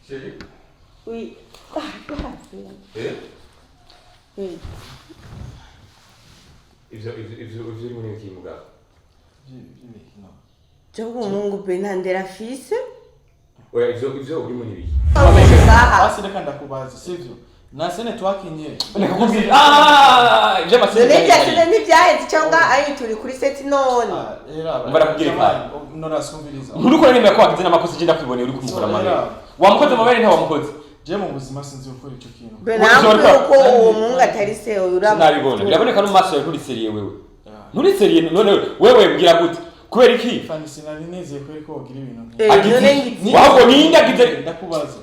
Chérie? Oui. Oui. Ivyo muri iki mugabo? Jogo mungu penandera fise? Oya ivyo uri muri biki? Basi reka ndakubaza sivyo. Nasene twakinye. Ivyo masene. Nende n'ivyaheze cyangwa ayi turi kuri set none. Barakubwira ipana. Nora asumviriza. Nturukora nime kwagize n'amakosa je ndakuboneye uri kumukura amabere. Wamukoze amabere nta wamukoze. Je mu buzima sinzi gukora icyo kintu. Benamwe uko uwo mungu atari se uraba. Nabibona. Biraboneka no maso yawe nturi seriye wewe. Nturi seriye none wewe mbwira gute? Kubera iki? Fani sinari nizeye ko wogira ibintu. Wahubwo ninde agize ndakubaza.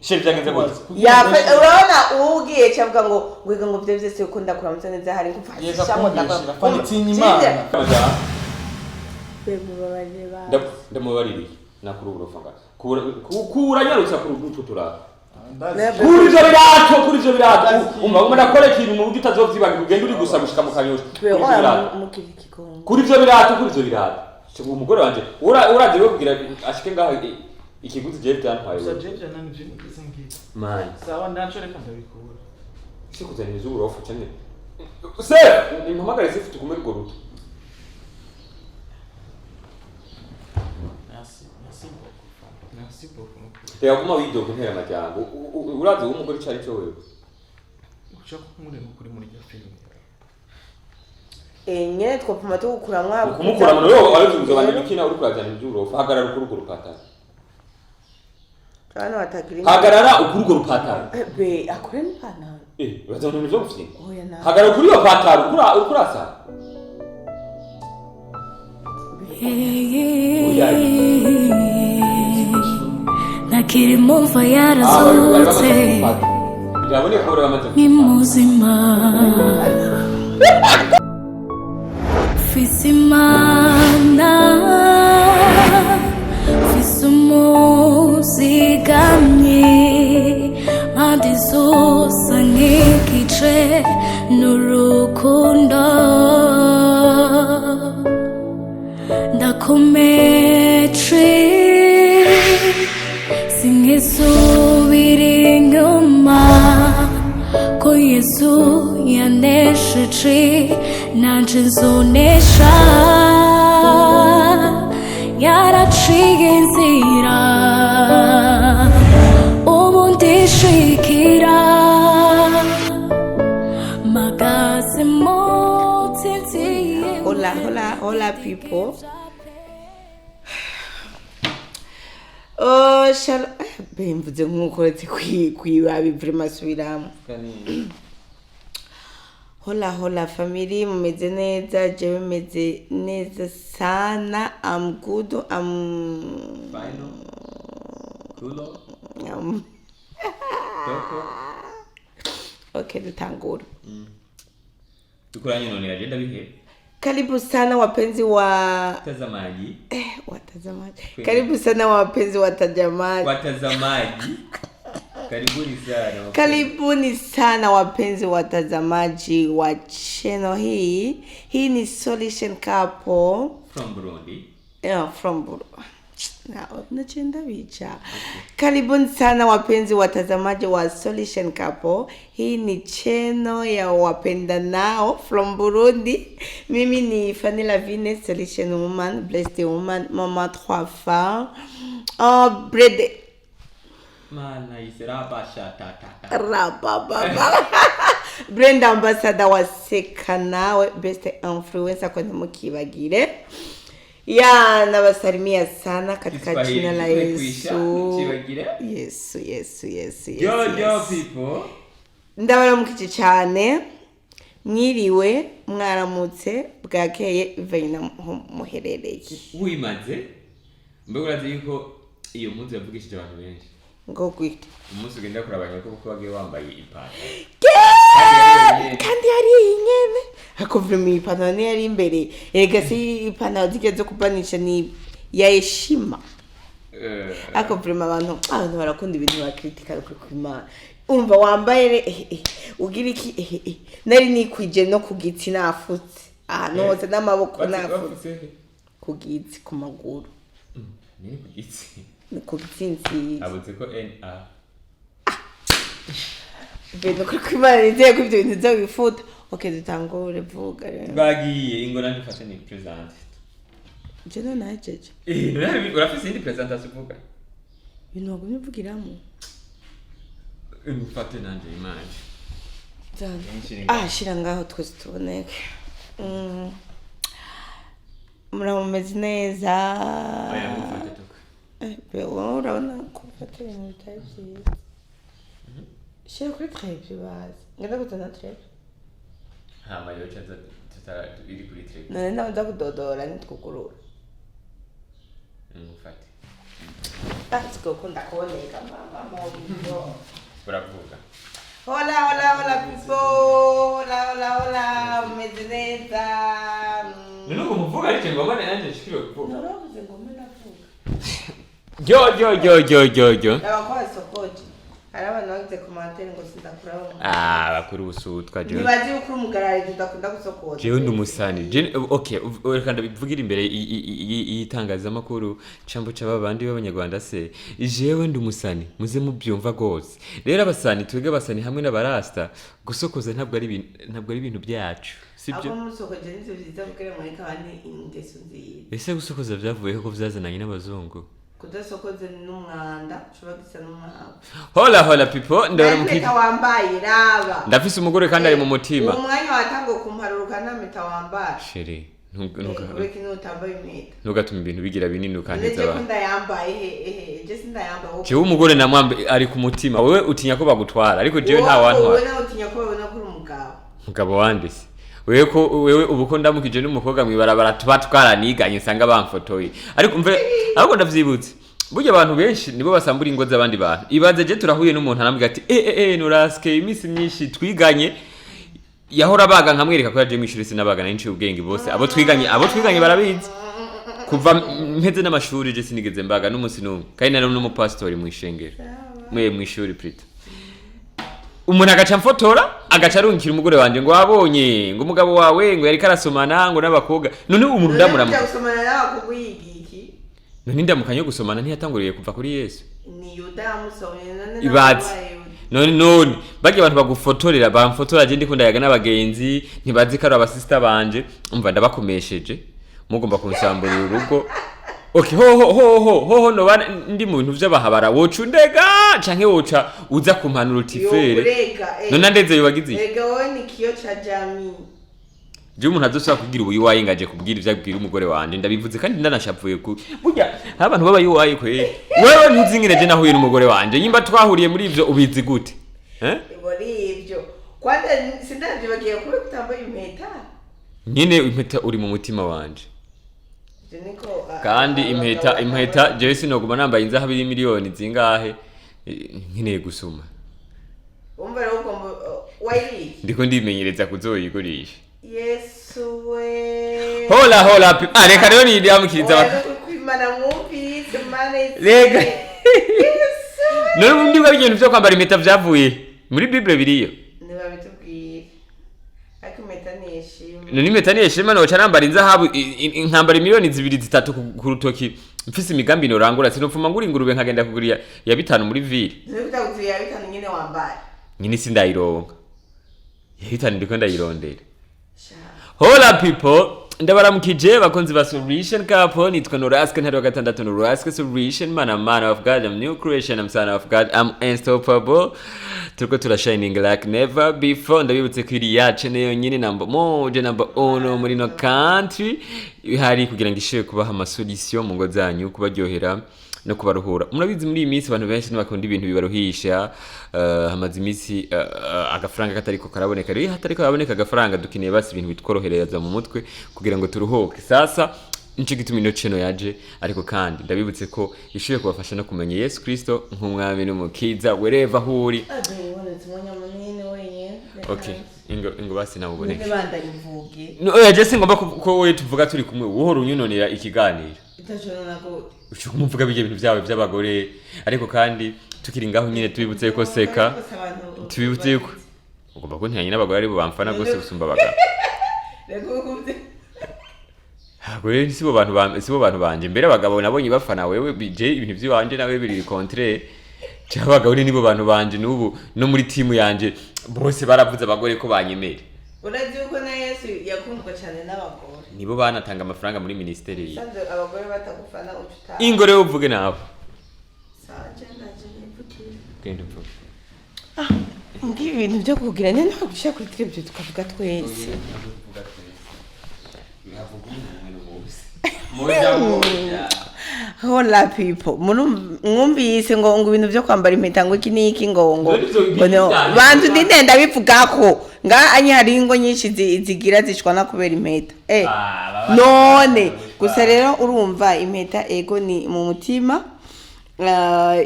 Sheri byagenze gute? Urabona ugiye cyangwa ngo ngwiga ngo byo byose uko ndakuramutse neza hari gufasha ngo ndakora. Fani tinyimana. Ndamubaririye nakuri urofanga. Kura nyarutsa kuri ututura. Kuri ivyo birato umva nakore ikintu mu buryo utazovyibaga ugenda uri gusa gushika mu kanyosha kuri ivyo birato cyo umugore wanje uraje we kugira ashike ngaho ikiguzi je byantwaye man sawa ndacho reka ndabikura sikuzaniriza uburofu cyane se impamagare se tukume rugoruto merci beaucoup Tega kuma wido kuntera amajambo urazi umugore cyari cyo wewe ushaka kuri muri ya film nyene twapuma tukura mwabo kumukura mu rero aruzuza bandi bikina uri kurazana ibyurofa hagarara ukurugo rupatara kana watagira hagarara ukurugo rupatara be akore nipana bazana ibyo gufye hagarara kuri yo patara ukurasa Nakiri mumva yarazutse ni muzima fisimana fisumuzigamye adizosa nkikice n'urukundo ndakometre singisubira inyuma ko Yesu yanesheje nanje nzonesha yaraciye inzira ubu ndishikira magaze motsinziye. Hola people. Shalom. Bemvuze nk'ukoretse kwibabi vraiment subiramo. Hola family, mumeze neza, jewe meze neza sana. I'm good. Final. Kulo. Okay, dutangura. Tukuranye none agenda bihe. Karibu sana wapenzi wa watazamaji. Watazamaji. Karibu sana wapenzi watazamaji. Karibuni sana. Karibuni sana wapenzi watazamaji wa channel hii. Hii ni Solution Couple from Burundi. From Burundi. Nachenda bicha. Karibuni sana wapenzi watazamaji wa Solution Couple. Hii ni channel ya wapenda nao from Burundi. Mimi ni Fanny Lavine, Solution Woman, Blessed Woman, Mama 3 femmes. Bread. Mana isiraba shatata. Rababa. Brand ambassador wa Seka nawe, best influencer kwa mukibagire. Ya nabasalimia sana katika jina la Yesu. Yes. Yo people. Ndabaramukije cyane. Mwiriwe mwaramutse bwakeye ivena muherereye. Wimaze. Mbeguraze yuko iyo munsi yavugishije abantu benshi. Ngo gwite. Umunsi ugenda kurabanya ko bagiye wambaye ipantaro. Kandi ari inyene. Hakovuma ipantaro yari imbere. Ega si ipantaro zigeze kubanisha ni ya heshima. Hakovuma abantu barakunda ibintu bakritika kuri Imana. Umva wambaye ugira iki nari nikwije no kugitsi nafutse. Noze n'amaboko nafutse. Kugitsi ku maguru. Ni kugitsi. ku gitsinzi abuze ko NA bendo kuri kwimana nizeye ko ibyo bintu bifuta. Okay, dutangure vuga rero. bagiye ingo nanje fashe ni present Je no najeje. urafise indi presentation uvuga Ibintu wagumye uvugiramo. Mfate nanje imanje. Shira ngaho twese tuboneke. Murameze neza. Oya mufate tuka. Bewo urabona ko ufata ibintu bitari byiza. Shira kuri trepe bazi. Ngenda gutana trepe. Hama yo chaza iri kuri trepe. None ndaza kudodora nitwukurura. Mufate. Siko kunda kuboneka mama mo. Uravuga. Hola people. Hola. Meze Nuko muvuga ariko ngoma nanje shikiro kuvuga. Naravuze ngoma navuga. Jo. Abakora sokoje. Hari abantu bagize commentaire ngo sindakurabo. Bakuru busutwa jo. Nibazi uko umugarari tudakunda gusokoza. Jewe ndumusani. Okay, kandi bivugira imbere yitangazamakuru cambo c'ababandi b'abanyarwanda se. Jewe ndumusani muze mubyumva gose. Rero abasani twege abasani hamwe n'abarasta gusokoza ntabwo ari ibintu byacu. Sibyo? Abo musokoje nizo biza bukere muri kandi ingeso nziza. Ese gusokoza byavuyeho ko byazananye n'abazungu. Kudasokoze n'umwanda ushobora gisa n'umwanda. Hola people ndabara mukita wambaye raba. Ndafise umugore kandi ari mu mutima. Umwanya watango kumparuruka namita wambaye. Sheri Ureke n'utambaye impeta. Nugatuma ibintu bigira binini ukanteza abantu. Nje ndayambaye je sindayambaye. Jewe umugore namwambe ari ku mutima. Wewe utinya ko bagutwara ariko jewe nta wantwara. Wewe nawe utinya ko babona ko uri umugabo. Mugabo wandise. Wewe ubuko ndamukije n'umukobwa mwibarabara tuba twaraniganye nsanga bamfotoye. Ariko mve ahubwo ndavyibutse. Burya abantu benshi nibo basambura ingo z'abandi bantu. Ibaze je turahuye n'umuntu arambwira ati nuraske imisi myinshi twiganye. Yahora baga nkamwereka ko yaje mwishuri sinabaga nanci ubwenge bose. Abo twiganye barabizi. Kuva mpeze n'amashuri je sinigeze mbaga n'umunsi n'umwe. Kandi nari n'umupastori mu ishengero. Mwishuri prita. Umuntu agaca mfotora agaca arungikira umugore wanje ngo wabonye ngo umugabo wawe ngo yari karasomana ngo n'abakobwa none umuntu ndamuramuka gusomana n'abakobwa yigiki none ndamukanye gusomana ntiyatanguriye kuva kuri Yesu ni Yuda musomye ibazi none bagiye abantu bagufotorera bamfotora je ndiko ndayaga n'abagenzi ntibazi ko ari abasista banje umva ndabakomesheje mugomba kunsamburira urugo. Okay, ho no ndi mu bintu by'abahabara wocu ndega canke woca uza kumpanura utifere none ndeze yubagize ega wowe ni kiyo cha jami je umuntu azosaba kugira ubu yuwaye ngaje kubwira ivyo abwira umugore wanje ndabivuze kandi ndanashavuye ku burya abantu baba yuwaye kwe wewe ntuzingire je nahuye n'umugore wanje yimba twahuriye muri ivyo ubizi gute muri ivyo kwanda sindavye bagiye kuri kutambaye impeta nyine impeta uri mu mutima wanje kandi impeta je sinoguma nambaye inzaha 2 miliyoni zingahe nkeneye gusuma umva rero ko wayi ndiko ndimenyereza kuzoyigurisha Yesu we hola reka rero ni ndamukiriza kwimana mwumvise mane rega none ndibwa ibintu byo kwambara impeta vyavuye muri Bible biriyo niba bitubwiye akumeta nishima none impeta nishima no carambara inzahabu inkambara miliyoni 2-3 ku rutoki mfise imigambi norangura sinopfuma ngura ingurube nkagenda kuguriya ya 5 muri ville nibitaguye ya 5 nyine wambaye nyine sindayironka ya 5 ndiko ndayirondera. Hola people ndabaramukije bakonzi ba Solution Couple nitwa Noraske ntari wa gatandatu Noraske Solution man of God I'm new creation I'm son of God I'm unstoppable turiko turashining like never before ndabibutse ko iri yacu nayo nyine number 1 muri no country hari kugira ngo ishe kubaha amasolution mu ngo zanyu kubaryohera no kubaruhura. Murabizi muri iyi minsi abantu benshi ntibakunda ibintu bibaruhisha hamaze iminsi agafaranga katariko karaboneka rero hatariko kaboneka agafaranga dukineye basi ibintu bitworohereza mu mutwe kugira ngo turuhuke. Sasa nico gituma ino channel yaje ariko kandi ndabibutse ko ishuye kubafasha no kumenya Yesu Kristo nk'umwami n'umukiza wherever huri. Okay, ingo basi namuboneka. Nibanda ivuge. No oya je singomba ko we tuvuga turi kumwe uhora unyunonera ikiganiro. Itashona nako ushaka kumuvuga bije ibintu byawe by'abagore ariko kandi tukiri ngaho nyine tubibutse ko seka tubibutse ko ugomba ko ntiyanye n'abagore ari bo bamfana gose gusumba abagabo. Agwe sibo bantu banje mbere abagabo nabonye bafana wewe bije ibintu by'iwanje nawe biri contraire cyabagabo nibo bantu banje n'ubu no muri team yanje bose baravuze abagore ko banyemera. Urazi uko na Yesu yakundwa cyane n'abagore. Nibo banatanga amafaranga muri ministeri ye. Sanze abagore batagufana ucuta. Ingore uvuge nawe. Saje ndaje nipfukire. Genda mvuge. Ngibi ibintu byo kugira nene gushaka kuri televiziyo tukavuga twese. Hola people, mwumvise ngo ibintu byo kwambara impeta ngo iki niki ngo bantu ndenda bivugako nga anyi hari ingo nyinshi zigira zishwana kubera impeta none gusa rero urumva impeta ego ni mu mutima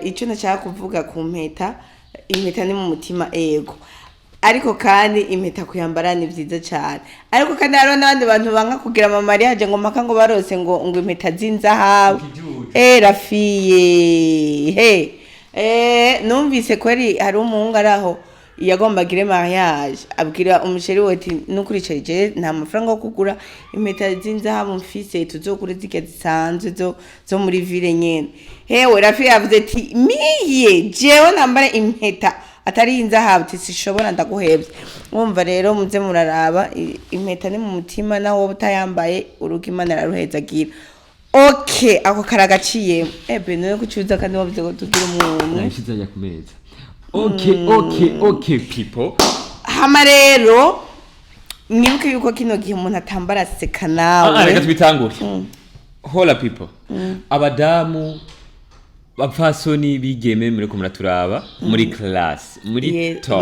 icyo nashaka kuvuga ku impeta ni mu mutima ego ariko kandi impeta kuyambara ni vyiza cyane ariko kandi haro n'abandi bantu banga kugira mamariage ngo maka ngo barose ngo impeta zinzahabu rafiye numvise kweri hari umuhungu araho yagomba gire mariage abwira umusheri wati nukuricerije nta mafaranga yo kugura impeta zinzahabu mfise tuzokure zike zisanzwe zo muri ville nyene hewe rafiye yavuze ati miye jewe nambara impeta atari inzahabu tisishobora ndaguhebye mwumva rero muze muraraba impeta ni mu mutima naho utayambaye urugimana raruhezagira okay ako karagaciye no kucuza kandi wavuze ko tugira umuntu nashizanya kumeza okay people hama rero nibuke yuko kino gihe umuntu atambara seka nawe reka twitangure hola people abadamu bapfasoni bigeme muri kumuraturaba muri class muri top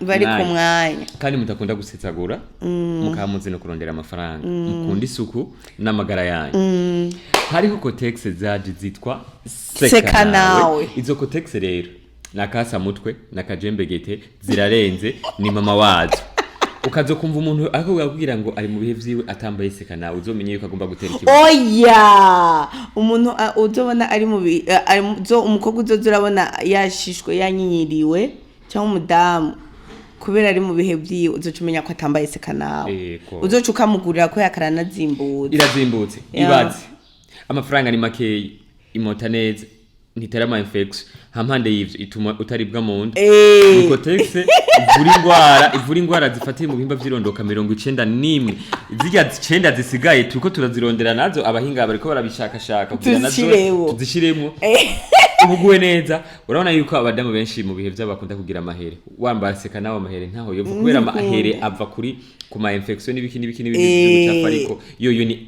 bari kumwanya kandi mutakunda gusetsagura mukamuze no kurondera amafaranga mukunda isuku n'amagara yanyu hariho kotex zaje zitwa seka nawe izo kotex rero nakasa mutwe nakajembegete zirarenze ni mama wazo ukazokumva umuntu akubwira ngo ari mu bihe vyiwe atambaye seka nawe uzomenye yuko agomba gutera ikibazo oya umuntu uzobona ari mu umukobwa uzozurabona yashishwe yanyinyiriwe cyangwa umudamu kubera ari mu bihe vyiwe uzocumenya ko atambaye seka nawe uzocuka mugurira ko yakarana zimbutse irazimbutse ibaze amafaranga ni makeyi imota neza ntitera ama infection hampande y'ivyo ituma utaribwa mu nda Nicotex ivura ingwara zifatiye mu bihimba vy'irondoka 91 zirya 9 zisigaye turiko turazirondera nazo abahinga bariko barabishakashaka kugira nazo tuzishiremo ubuguwe neza urabona yuko abadamu benshi mu bihe by'abakunda kugira amahere wambara seka nawe amahere ntaho yo kubera amahere ava kuri kuma infection n'ibiki by'ubucafu ariko yo ni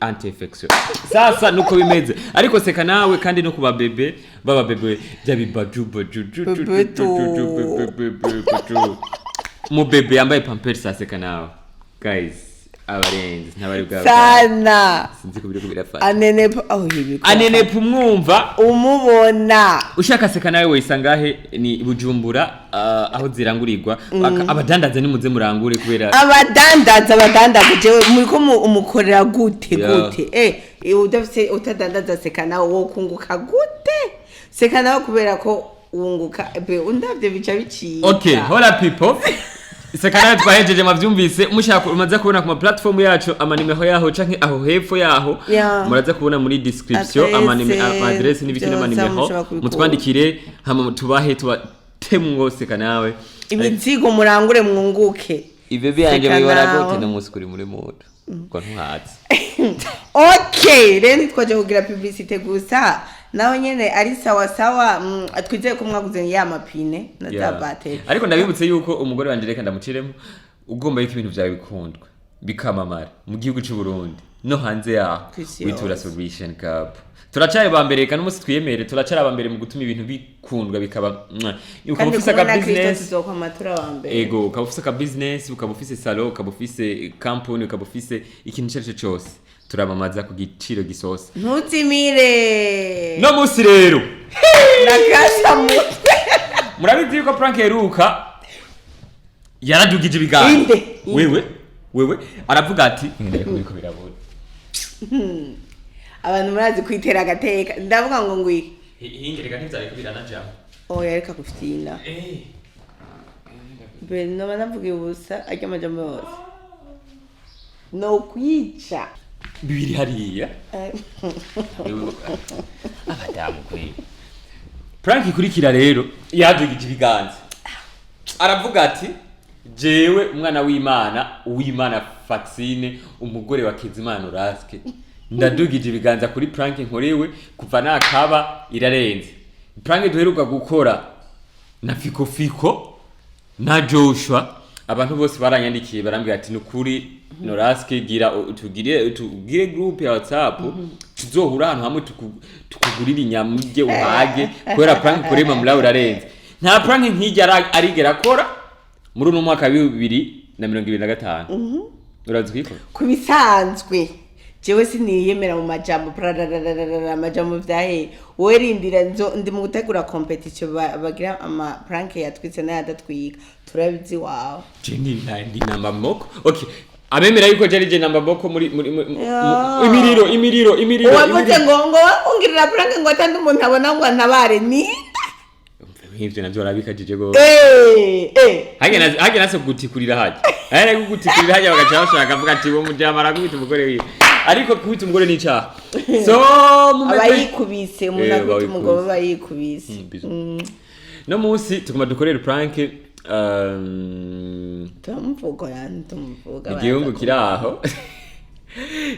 anti infection sasa nuko bimeze ariko seka nawe kandi no kuba bebe baba bebe byabibaju mu bebe yambaye pampers aseka nawe guys abarenze ntabari bwa sana sinzi ko biriko birafata anenepo mwumva umubona ushaka seka nawe wisangahe ni Bujumbura aho zirangurirwa abadandaza ni muze murangure kubera abadandaza jewe muriko umukorera gute udafite utadandaza seka nawe wo kunguka gute seka nawe kubera ko wunguka undavye bica biciye okay hola people Sekana twahejeje mavyumvise mushaka umaze kubona ku ma platform yacu amanimero yaho canke aho hepfo yaho muraza kubona muri description address n'ibiki n'amanimero mutwandikire hama tubahe tubatemwo sekanawe ibizigo murangure mwunguke ibebe yanje bibara gute no musi kuri muri moto ko ntuhatse okay rero twaje kugira publicité gusa naho nyene ari sawa twizeye ko mwaguze ya mapine na za battery ariko ndabibutse yuko umugore wanje reka ndamuciremo ugomba yuko ibintu byawe bikundwa bikamamara mu gihugu cy'u Burundi no hanze yaho witura solution cup turacaye bambere kandi umunsi twiyemere turacara bambere mu gutuma ibintu bikundwa bikaba ukabufisa ka business ego ukabufisa ka business ukabufise salon ukabufise company ukabufise ikintu cyose cyose turamamaza ku giciro gisose ntuzimire no musi rero nakasa mutwe murabizi ko prank heruka yaradugije ibiganza wewe aravuga ati ndeko biko birabura abantu murazi kwitera agateka ndavuga ngo ngwi hingereka ntivyari kubirana jamo yareka gufitina beno banavuga ubusa ajya amajambo yose no kwica bibiri hariya abadamu kuri prank ikurikira rero yadugije ibiganza aravuga ati jewe umwana w'Imana Faxine umugore wa Kezimana Raske ndadugije ibiganza kuri prank nkorewe kuva nakaba irarenze prank duheruka gukora na Fiko na Joshua abantu bose baranyandikiye barambwira ati nukuri Noraske gira tugire group ya WhatsApp tuzohura ahantu hamwe tukugurira inyamuje uhage kwera prank kuri Mamalao irarenze nta prank nkijya arigera akora muri uno mwaka wa 2025 urazi kwikora kubisanzwe jewe siniyemera mu majambo amajambo vyahe werindira ndi mu gutegura competition bagira ama prank yatwitse n'ayadatwika turabizi wawe Jenny ndi namba moko okay amemera yuko je namba moko muri imiriro wavuze ngo ungirira prank ngo atandi umuntu abona ngo ntabare ni hivyo navyo arabikajije go hage nase gutikurira haje ari gutikurira haje bagacha bashaka avuga ati bo mujamara kubita umugore wiwe ariko kubita umugore ni cyaha so abayikubise umuntu akubita umugabo bayikubise no munsi tuguma dukorera prank tumuvuga igihungu kiraho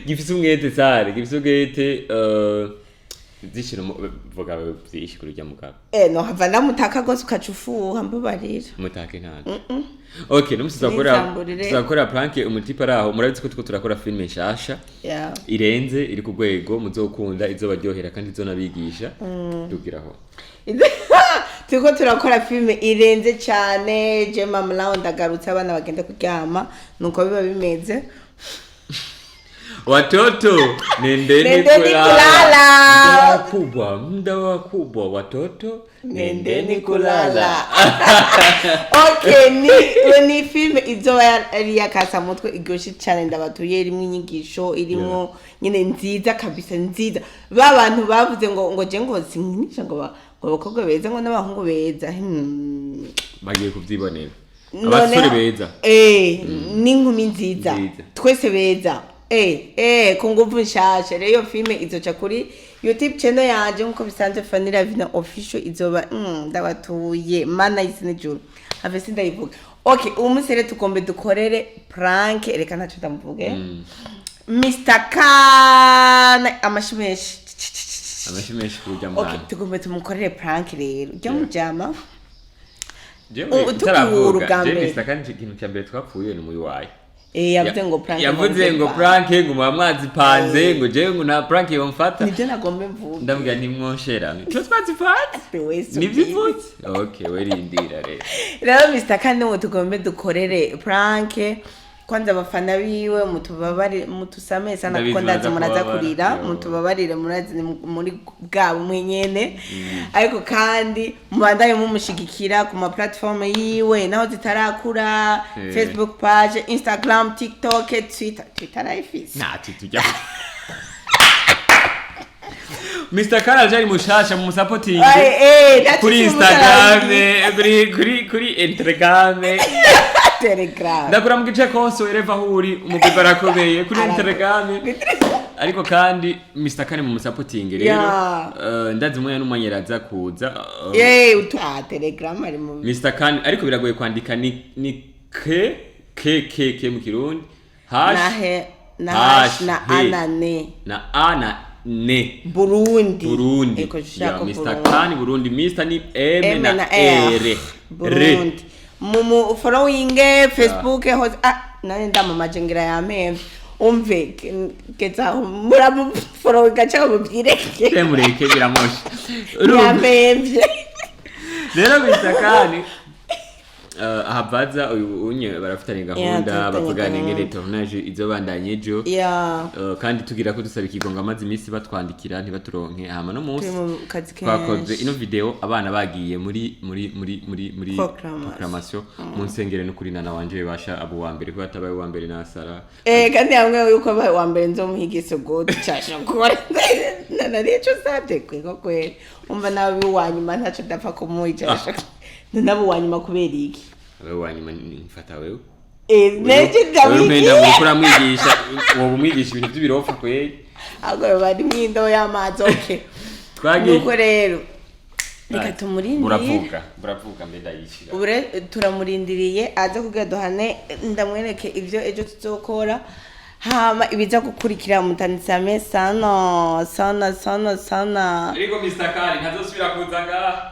gifise umwete sare gifise umwete zishira vuga byinshi kuri rya mugabo no hava namutaka gose ukacufuha mbabarira mutake ntaje okay no tuzakora prank umutipa araho murabizi ko turakora filme nshasha irenze iri ku rwego muzokunda izobaryohera kandi izonabigisha dugiraho tuko turakora filme irenze cyane je Mamalao ndagarutse abana bagenda kuryama nuko biba bimeze watoto nendeni kulala muda wakubwa watoto nendeni kulala okay ni filme izo yakasa mutwe igyoshi cyane ndabatuye irimo inyigisho irimo nyine nziza kabisa nziza babantu bavuze ngo je ngo sinkinisha ngo abakobwa beza ngo n'abahungu beza bagiye kuvyibonera abasore beza n'inkumi nziza twese beza ku nguvu nshasha rero filme izoca kuri YouTube channel yanje nkuko bisanzwe Fanny Ravina official izoba ndabatuye mana y'isine juru ave sindayivuga okay umusere tukombe dukorere prank reka naco ndamuvuge Mr. Kana amashimeshi kujya mwana okay tukombe tumukorere prank rero ujya mujama utaravuga Mr. Kana ikintu cyambere twapfuye ni muri wayi yavuze ngo prank yavuze ngo prank ngo mwazi panze ngo je ngo na prank yomfata nibyo nagombe mvuga ndambwira ni mwonshera cyo twazi fat nivyivutse okay werindira rero Mr. Kandi ngo tugombe dukorere prank kwanza abafana biwe mutusame sana kuko ndazi muraza kurira mutubabarire murazi muri bwabo mwenyene ariko kandi mubandaye mumushigikira ku ma platform yiwe naho zitarakura Facebook page Instagram TikTok Twitter ifisi tujya Mr. Kana jari mushasha mu supporting kuri Instagram kuri Telegram ndakura mu gice konso ereva huri umugabo arakomeye kuri Telegram ariko kandi Mr. Kana mu supporting rero ndazi umwe n'umanyeraza kuza Telegram ari mu Mr. Kana ariko biragoye kwandika ni k mu kirundi hash na anane na ana ne Burundi eko shaka Mr. Kana Burundi Mr. ni M na R Burundi mumu following Facebook AHAHOZ nani ndamamaje ngira yamemve umve keza muramu following gacha mubyireke temureke biramoshe yamemve rero Mr. Kana ahabaza unye barafitanye gahunda bavugana ngere tournage izobandanye ejo kandi tugira ko dusaba ikigonga amazi imisi batwandikira ntibaturonke hama no munsi twakoze ino video abana bagiye muri proclamation mu nsengere no kuri nana wanje basha abo wa mbere ko batabaye wa mbere nasara kandi hamwe yuko baye wa mbere nzomuhigise god cyasha gukora nana rico sabye kwego kweli umva nawe wanyuma ntaco dapfa kumuyicisha nabo wanyuma kubera iki wewe wanyuma nifata wewe neje ndabiki ukora mwigisha wowe umwigisha ibintu by'ibirofa kwe agora bari mwindo y'amazi okay nuko rero reka tumurindire buravuga mbeda yishira ubure turamurindiriye aza kugira duhane ndamwereke ivyo ejo tuzokora hama ibiza gukurikira mutanisame sana ariko Mr. Kari ntazosubira kuzanga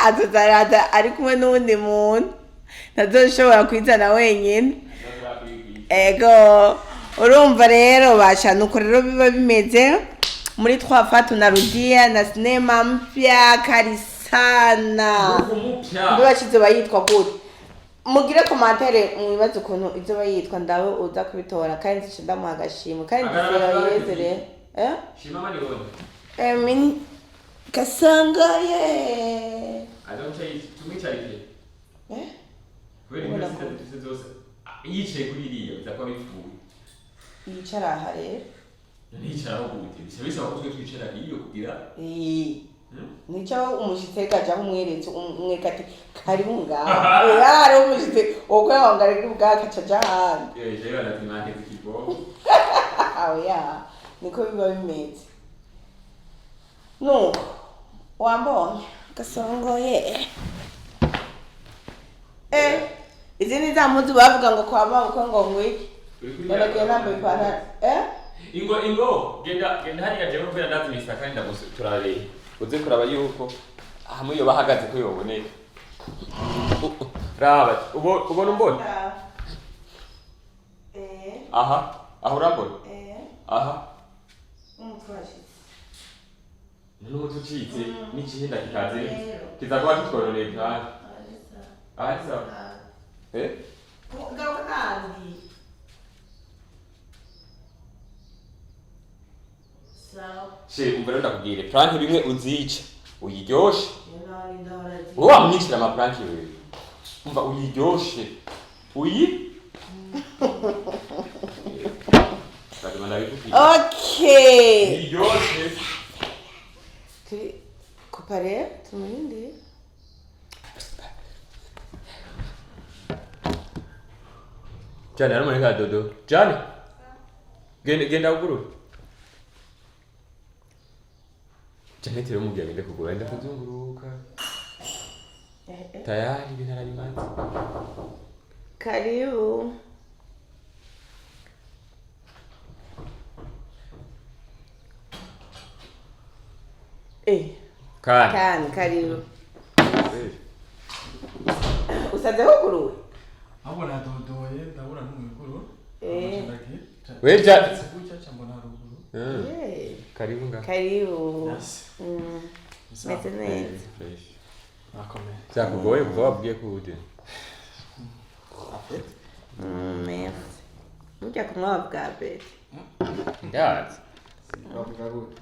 azozaraza ari kumwe n'undi muntu ntazoshobora kwizana wenyine ego urumva rero basha nuko rero biba bimeze muri twafatu na rudia na sinema mpya kari sana ndabashize bayitwa gute mugire commentaire mwibaze ukuntu ivyo bayitwa ndawe uza kubitora kandi ndamuha agashimwe kandi ndizera yezere shima mani wone min kasanga ye adonche tumwicarike kweli mwese zose yicaye kuri iriya bizakwa bifuye yicara aha rero nicara gute bisabisa bakuzwe twicara iyo kugira nico umushitse gajaho umweretse umwekati kari mungaho yari umushitse okwe wangare bwaka caja handi jewe natimake zikibo ya niko biba bimeze no wambonye gasongoye izindi za muzi bavuga ngo kwa mabukwe ngo ngwiki baragenda nambaye ipantaro ingo genda hariya jewe kubera ndazi Mr. Kari ndaguse turareye uze kuraba yuko hamwe yo bahagaze ko yoboneka raba ubona umbona aha aho urambona aha nuko tucitse n'ikihenda kikaze kizakuba kitwororeye kandi aha sawa gawa kandi she umva rero ndakubwire plank bimwe uzica uyiryoshe wowe wamwicira ama plank wewe umva uyiryoshe okay uyiryoshe kupare tumurinde Jane arimo nka dodo Jane genda uguru Jane tiro mubya gende kugura nda kuzunguruka tayari binarabimanze karibu kan karibu usaze hukuruwe abona dodoye ndabona n'umukuru weja kucha chambona ruguru karibu nga karibu meze neza akome cyakugoye kuva wabwiye kuje merci mujya kumwa bwa bete ndazi bavuga gute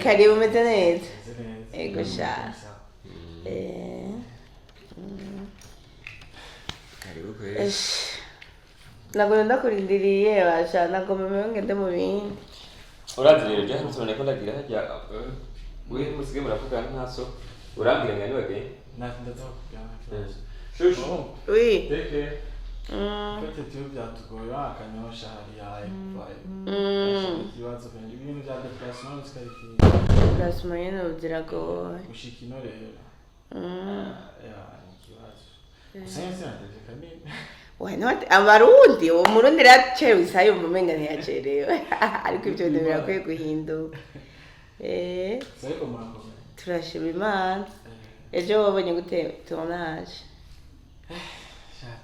karibu meze neza ego sha karibu kwe nagora ndakurindiriye basha nagomba ngende mu bindi urazi rero bya nsone ko ndagira hajya we musige muravuga nkaso urambira ngani wage ndaza shushu oui teke Peut-être byatugoye akanyosha hariya ikibazo kandi ibintu bya depression sikarikiye plasma yene uziragoye gushika ino rero ikibazo sense ndetse kamini why abarundi umurundi racewe isayo mumenga ntiyacerewe ariko ibyo bintu birakwiye guhinduka seko murango turashima imana ejo wabonye gute tournage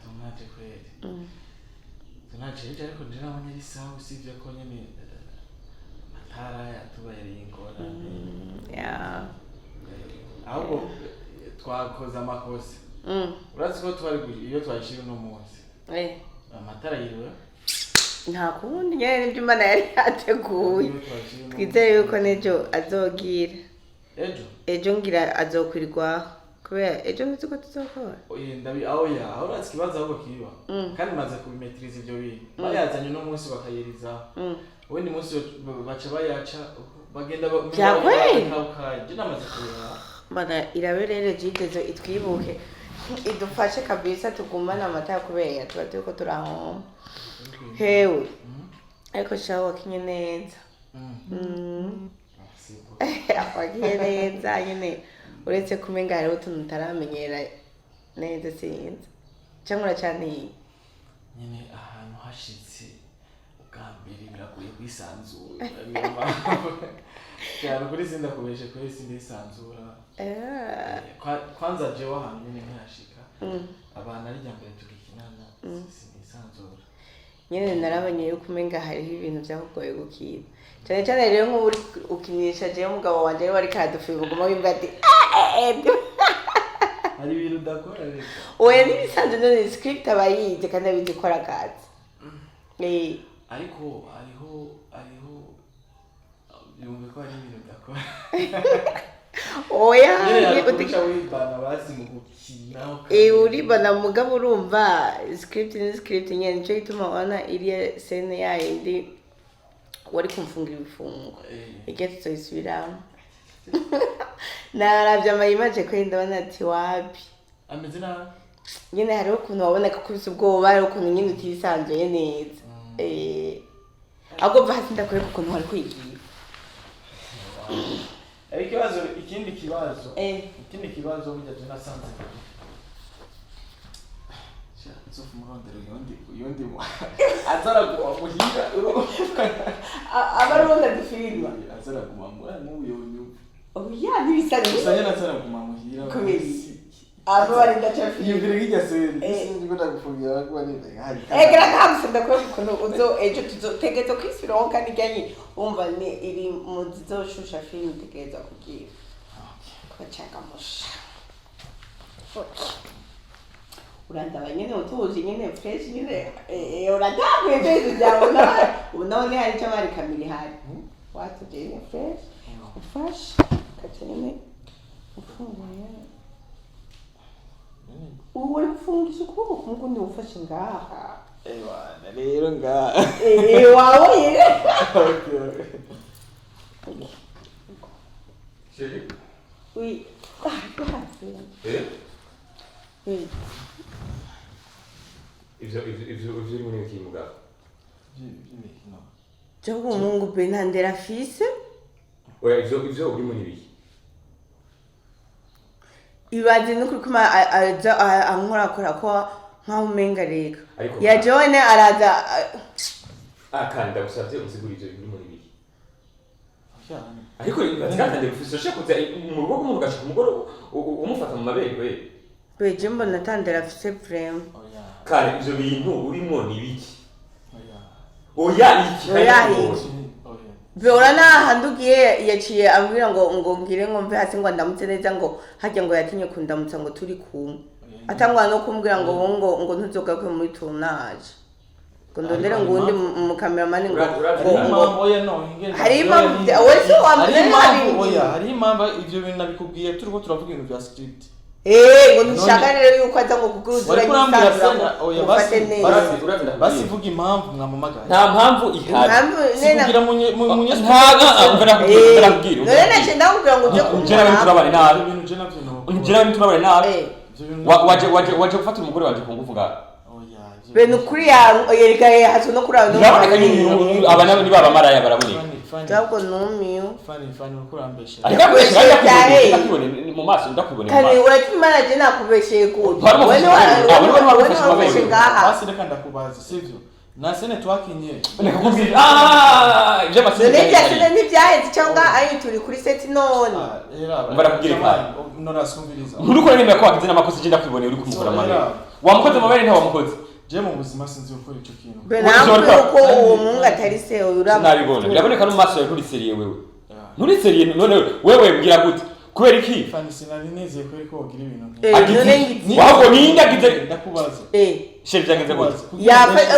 tournage kweli tournage ariko ndabonye ari sawa usibye ko nyene matara yatubereye ingorane ahubwo twakoze amakosa urazi ko twari iyo twashira no munsi amatara yiriwe nta kundi nyene n'ibyo Imana yari yateguye twizeye yuko nejo azogira ejo ngira azokwirirwaho kubera ejo nzi ko tuzokora aho urazi ikibazo ahubwo kiba kandi maze kubimetriza ibyo bintu bayazanye no munsi bakayiriza ubundi munsi baca bayaca bagenda byakwe je namaze kubira Mana iraberere jitezo itwibuke idufashe kabisa tugumana amata kubera tuba turiko turahoma hewe ariko shawo wakinye neza wakinye neza nyene uretse kumenga hariho utuntu utaramenyera neza sinzi cyangwa uracane nyine ahantu hashitse ubwambere biragoye kwisanzura cyane kuri sinda kubeshe kuri sinda isanzura kwanza jewe ahantu nyine nkashika abana ari ryambere tugikinana sinisanzura nyene narabanye yuko umenga hariho ibintu byakugoye gukira cyane cyane rero nk'uri ukinisha jewe umugabo wanje wari kadufira uguma wimba ati hari ibintu udakora reka oya nibisanzwe none script abayize kandi abizikora kazi ariko hariho yumve ko hari ibintu udakora oya utikisha wibana bazi mu gukina uribana mugabo urumva script ni script nyene nico gituma wana iriya scene yayindi wari kumfungira ibifungo igihe tuzoyisubiramo naravye amayimaje ko ndabona ati wapi ameze nabi nyene hariho ukuntu waboneka ko ufise ubwoba hariho ukuntu nyene utisanzuye neza ahubwo hasi ndakwereka ukuntu wari kwigira ikindi kibazo burya je nasanze Sofu murondero yondi azara muhira abaronda dufirwa azara kumamura n'ubuyo oya nibisane usanye azara kumamura kubiri abo bari ndacafira yumvire kijya se ngo ndagufungira ko ari hari gra kamse ndakora kuno uzo ejo tuzotegeza kwisiraho kandi ganye umva ni iri mu zizoshusha film tegeza kugira kwachaka musha urandaba nyene utuje nyene fresh nyene uradakuye beze byabona ubona hari cyo bari kamiri hari watuje nyene fresh ufashe katene ufunguye uri kufungisha ukuboko kumugundi ufashe ngaha ewana rero ngaha wawe Chérie. Oui. Ivyo muri iki mugabo? Jango Mungu Benandera fils. Oya ivyo uri muri biki? Ibaze no kurikuma ankora ko nkaho umenga reka. Ya Joane araza akanda gusavye unsigurije uri muri biki? Ariko batikatande bifise cyo kuza mu rugo rw'umuntu gashaka umugore umufata mu mabere beje mbona tandera fise frame. Kare ivyo bintu urimo ni biki? Oya iki Beora na handugiye yaciye ambwira ngo ngire ngombe hasi ngo ndamutse neza ngo hajya ngo yatinye kundamutsa ngo turi kumwe atangwa no kumbwira ngo ntuzoga kwe muri tournage ngo ndondere ngo undi mu cameraman ngo oya no hari impamvu wese hari impamvu ivyo bintu nabikubwiye turiko turavuga ibintu bya script ngo ntushaka rero yuko aza ngo kuguruzura basi vuga impamvu mwamamagara nta mpamvu ihari sivugira munye ntabwo none nacenda kugira ngo uje kumujera turabane nabi ibintu je navyo no njera turabane nabi waje gufata umugore waje kungufu ngaho bene kuri ya yereka haso no kuri abantu abana ni baba maraya baraboneka Jabwo numiyo fani ukurambesha ariko kwibone mu maso ndakwibone kare urakimana je nakubesheye gute wene wabeshe ngaha basi reka ndakubaza sivyo nasene twakinye ibyo masene none ntibyaheze cyangwa ayi turi kuri set none barakubwira kandi norasumviriza nturukore nemera ko wagize n'amakosa je ndakwibone uri kumukora amabere wamukoze amabere nta wamukoze je mu buzima sinzi gukora ico kintu benamwe uko uwo mungu atari se uraba nabibona biraboneka no mu maso yawe nturi seriye wewe nturi seriye none wewe bwira gute kubera iki fani sinari nezeye ko wogira ibintu wahubwo ninde agize ndakubaza sheri byagenze gute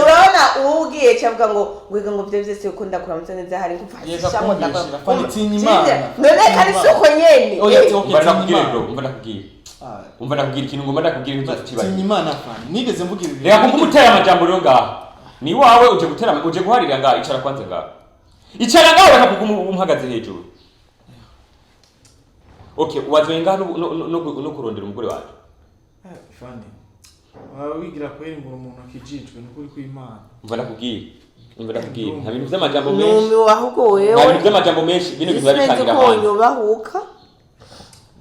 urabona ugiye cyavuga ngo wiga ngo byo byose ukunda kuramutsa neza hari ngufasha ngo ndakora fani tinyimana none kandi suko nyene umva nakubwira ikintu ngomba nakubwira inzu tutibanye tinyimana fani nigeze mvuga ibi reka kumutera amajambo rero ngaha ni wawe uje guharira ngaha icara kwanze ngaha icara ngaho reka kugumuhagaze hejuru Okay, wazenga no kurondera umugore wacu. Fani. Wigira kweri ngo umuntu akijijwe n'ukuri kw'Imana. Mva nakubwiye. Nta bintu by'amajambo menshi. Numi wahubwo wewe. Nta bintu by'amajambo menshi, bino bintu urabitangira amande. Yubahuka.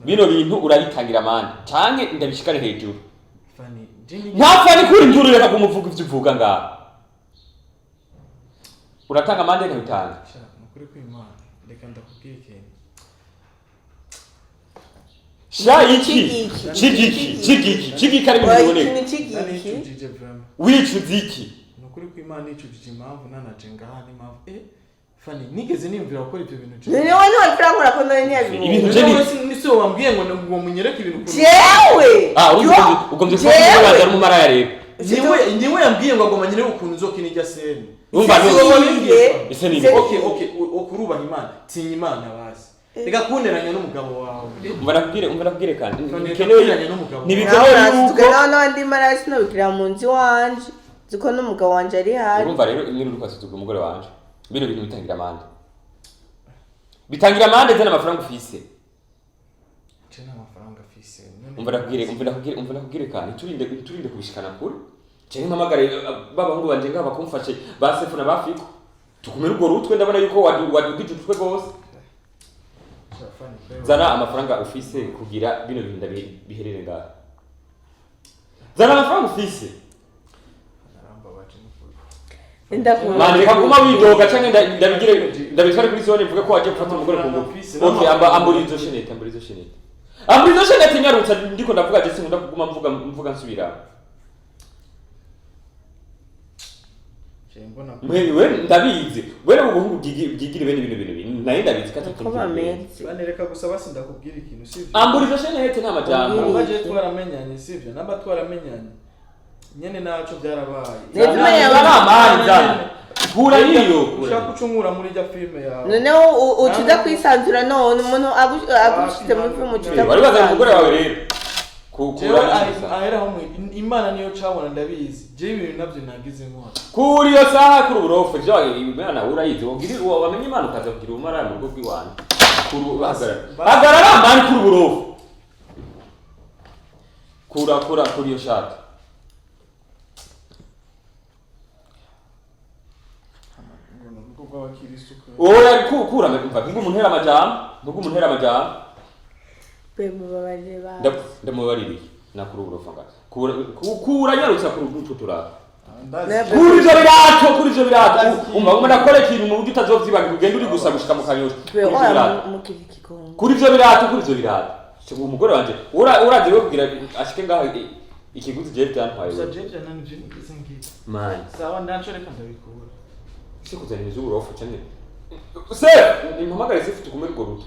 Bino bintu urabitangira amande. Canke ndabishikane hejuru. Fani, nta fani kuri njuru reka kumuvuga ivyo uvuga ngaha. Uratanga amande ntabitanga. N'ukuri kw'Imana. Reka ndakubwiye ikintu. Chigiki kari mu bibone. Chigiki. Wicuziki. Nukuri kw'Imana icujije impamvu nanaje ngaha n'impamvu. Fani, nigeze nimvira gukora ibyo bintu. None wani wafrangura ko none nyabi. Ibintu je ni so wambwiye ngo munyereke ibintu. Jewe. Ugomvye ko baza mu mara ya rero. Ndiwe yambwiye ngo agoma nyine ukuntu uzokina irya sene. Umva none. Ese ni. Okay, okurubaha Imana. Tinya Imana basi. Reka kunderanya n'umugabo wawe. Umbarabwire kandi. Nikenewe n'umugabo. Nibikenewe yuko n'abandi marasi no bikira mu nzi wanje. Ziko n'umugabo wanje ari hari. Urumva rero imwe n'urukasuzugura umugore wanje. Bino bintu bitangira amande. Bitangira amande zana amafaranga ufise. Cena amafaranga afise. Umbarabwire kandi turinde kubishikana kuri. Cyane mpamagare babahungu banje ngaba kumfashe basefu na bafiko. Tukumira urwo rutwe ndabona yuko wadugije utwe gose. Zana amafaranga ufise kugira bino bintu biherere ngaha. Zana amafaranga ufise. Manje reka kuma widoga canke ndabigire kuri zone mvuge ko waje gufata umugore ku ngufu. Okay, amburizo shenete. Amburizo shenete nyarutsa ndiko ndavuga je sinkunda kuguma mvuga nsubira. Mwewe ndabizi. Wera ubuhungu bwigire bene bino. Naye ndabizi katatu. Banereka gusa basi ndakubwira ikintu sivyo. Amburizo shenete nta majambo. Baje twaramenyanye sivyo. Namba twaramenyanye. Nyene naco byarabaye. Nezima yabamanza. Kura niyo. Ushaka kucumura muri rya filme yawe. None ucuza kwisanzura none umuntu agushize muri film ucuza. Bari bazana umugore wawe rero. Kura ahera hamwe Imana niyo cabona ndabizi. Je ibintu navyo nagize nkora. Kuri yo saha kuri uburofu je Imana urayizi wogirira uwo bamenye Imana ukaza kugira umara mu rugo rw'iwanyu. Kuri hagarara amani kuri uburofu. Kuri yo shaka. Oya kura mva umuntu hera amajambo. Bemo babaje ba. Ndamubaririye nakuri uburofa nga. Kura nyarutsa kuri ututura. Kuri ivyo birato. Umva ndakora ikintu mu buryo utazovyibaga ugenda uri gusa gushika mu kanyosha. Kuri ivyo birato. Umugore wanje uraje we kugira ashike ngaho ikiguzi je byantwaye. Sajeje nani je ngize. Man. Sawa ndacyoreka ndabikura. Sikuzanira uburofa cyane. Se nimpamagare se futu kumera goruto.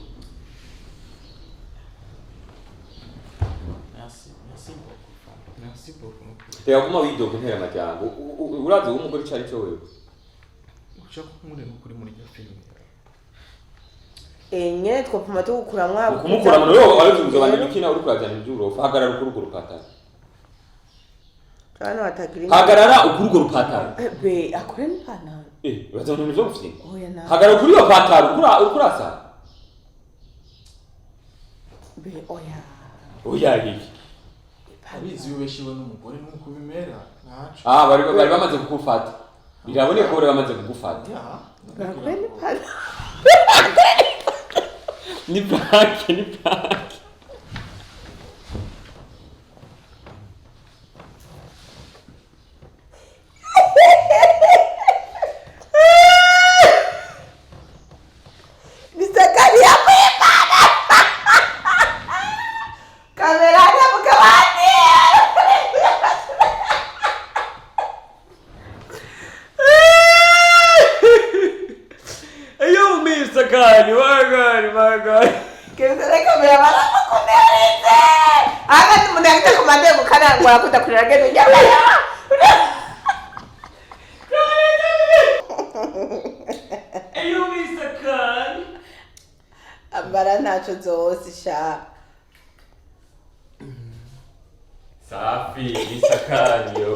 Merci beaucoup. Tega kuma widoga ntera amajambo. Urazi umugore cyari cyo wewe. Ushaka kumurema kuri muri rya filme. Nyene twapuma tukura mwabo. Kumukura muno yo aruzuza bandi bikina uri kurazana ibyurofa hagarara ukurugo rupatara. Kana watagira. Hagarara ukurugo rupatara. Be akore mpana. Bazana ibyo gufite. Oya na. Hagarara kuri yo patara ukurasa. Be oya. Oya iki. Abizi ubeshiwe n'umugore nuko bimera naco. Bari bamaze kugufata. Birabone ko bari bamaze kugufata. Akore mpana. Ni prank. Misakali ya kuipana. Kamera ya mkawani. Ayo misakali, magari. Kesere kamera bana kukunerize. Aka umuntu yakita kumande gukana ngo akuta kurira gendo nyabaya. Ayo misakali. Ambara nacho zose sha. Safi, misakali yo.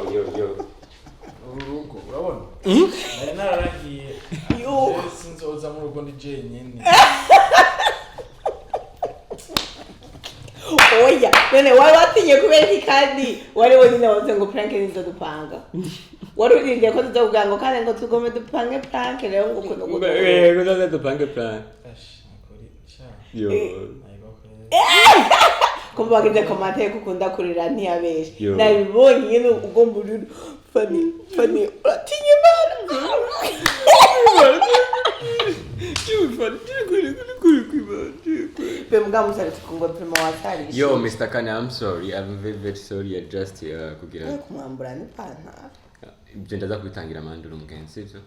Urugo urabona? Nari nararagiye. Sinzoza mu rugo ndi jenyine. oya none wari watinye kubera iki kandi wari wenyine wavuze ngo prank nizo dupanga wari urindiye ko tuzovuga ngo kandi ngo tugome dupange prank rero ngo ukuntu ngo yego ndaza dupange prank yo kumva bagize komante kukunda kurira ntiyabeshe nabibonye nyine ugomba uri funny uratinye bara Yo, Mr. Kane, I'm sorry. I'm very sorry. I just kugira. Kumwambura ni pantaro. Ibyo ndaza kubitangira manduru mugenzi sivyo?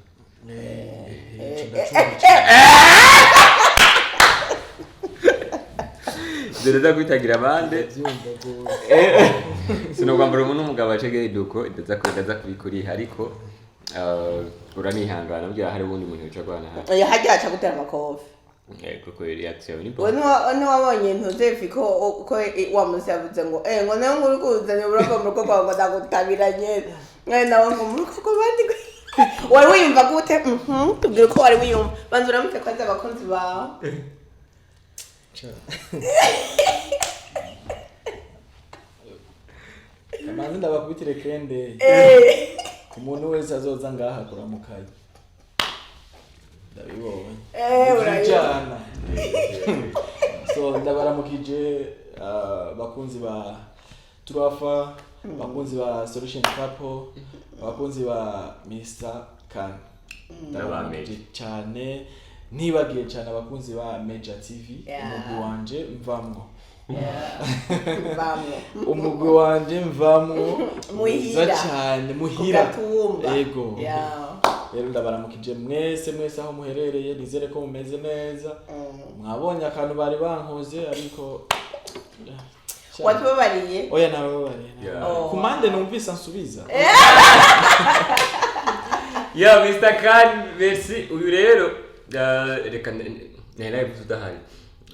Ndaza kubitangira bande. Sino kwambara umuntu umugabo acege iduko ndaza kubikuri ariko uranihangana bya hari ubundi muntu uca kwana hari. Hajya acha gutera amakofi. Kuko reaction ni bo. Wano wabonye ntuzefi ko wamuze yavuze ngo ngo nayo nguri kuzanye buroko muruko kwa ngo ndagutabiranye. Nawe ngo muruko ko bandi wari wiyumva gute? Tubwire ko wari wiyumva. Banza uramutse kwaza abakunzi bawe. Kamanzi ndabakubitire kende. Umuntu wese azoza ngaha kuramukaye. Ndabibonye. Urajana. So ndabaramukije bakunzi ba Turafa, bakunzi ba Solution Couple, bakunzi ba Mr. Cank. Ndabaramukije cyane. Nibagiye cyane abakunzi ba Major TV, umugwi wanje mvamwo. Umugwi wanje mvamwo muhira cyane muhira yego rero ndabaramukije mwese aho muherereye nizere ko mumeze neza mwabonye akantu bari bankoze ariko watubabariye oya nababariye kumande numvise ansubiza ya Mr. Kane merci uyu rero reka live tudahari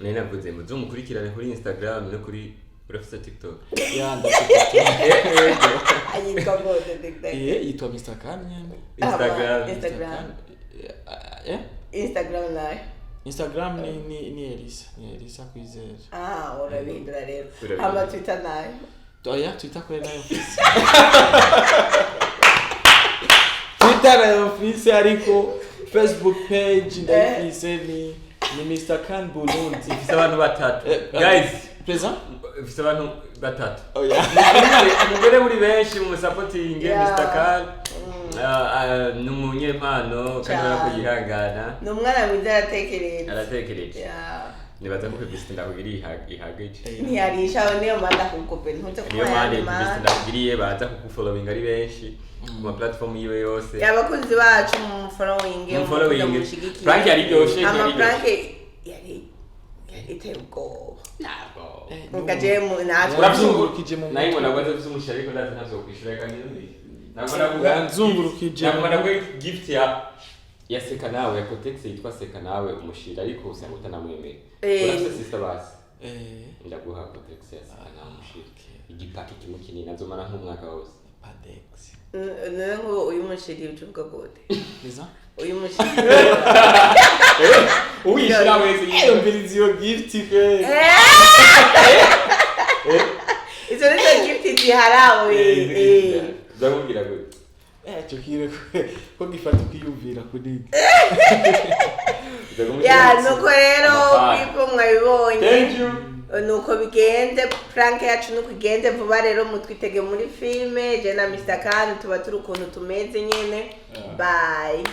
nena vuze muzo mukurikirane kuri Instagram no kuri urafite TikTok ya ndafite ayitwa gode TikTok yitwa Mr. Kane Instagram live Instagram ni Elisa kwizera urabindura rero ama Twitter nayo oya Twitter ko nayo office Twitter nayo office ariko Facebook page ndayifise ni Mr. Kane Burundi ifise abantu batatu guys present ifise abantu batatu oya umugore muri benshi mu supporting Mr. Kane numunyempano kandi barakuyihangana numwana mwiza aratekereje nibaza ko publicity ndakugiriye ihagije ntiyarisha niyo manda kukope ntutse niyo manda ndakugiriye baza kugufollowing ari benshi kuma platform yiwe yose yabakunzi bacu mu following Frank yari ryoshe ama Frank yari itego nabo ngaje mu natwe urazungurukije mu nayo nabwo z'umushari ariko ndaza ntazo kwishura kandi nzungurukije nabwo gift ya seka nawe ya Cotex yitwa seka nawe umushira ariko usanga utanamwemeye urafite sister basi ndaguha Cotex ya seka nawe umushira igipaki kimwe kinini nazomara nk'umwaka wose Padex Nengo uyu mushiri ucuvuga gute? Neza? Uyu mushiri. Uyishira wese yiyumviriza iyo gift fe. Izo nizo gift ziharawe. Zamubwira gute? Cyo kire ko gifata ukiyumvira kuri. Ya nuko rero people mwabibonye. Thank you. Nuko bigenze Frank yacu nuko igenze vuba rero mutwitege muri filme je na Mr. Kane tuba turi ukuntu tumeze nyene bye.